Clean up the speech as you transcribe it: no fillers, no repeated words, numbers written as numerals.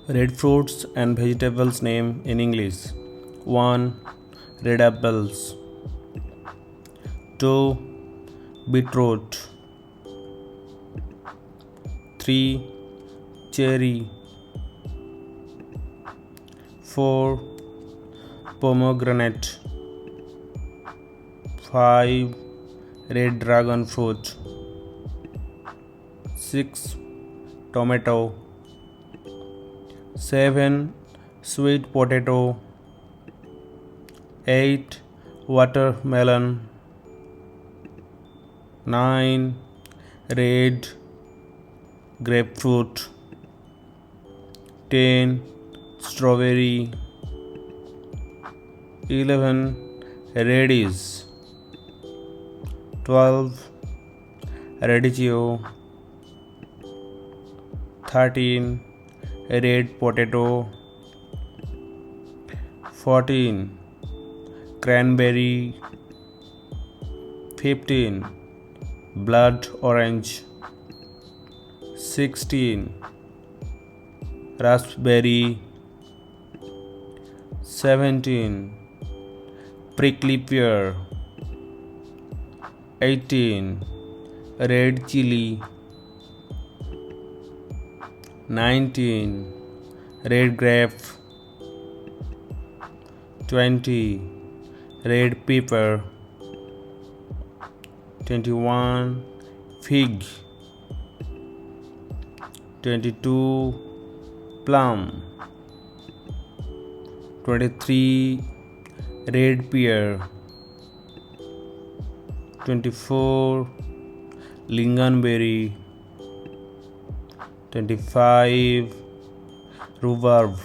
Red fruits and vegetables name in English. 1. Red apples. 2. Beetroot. 3. Cherry. 4. Pomegranate. 5. Red dragon fruit. 6. Tomato. 7. Sweet potato. 8. Watermelon. 9. Red grapefruit. 10. Strawberry. 11. Radish. 12. Radicchio. 13. Red potato. 14. Cranberry. 15. Blood orange. 16. Raspberry. 17. Prickly pear. 18. Red chili. 19. Red grape. 20. Red pepper. 21. Fig. 22. Plum. 23. Red pear. 24. Lingonberry. 25. Rhubarb.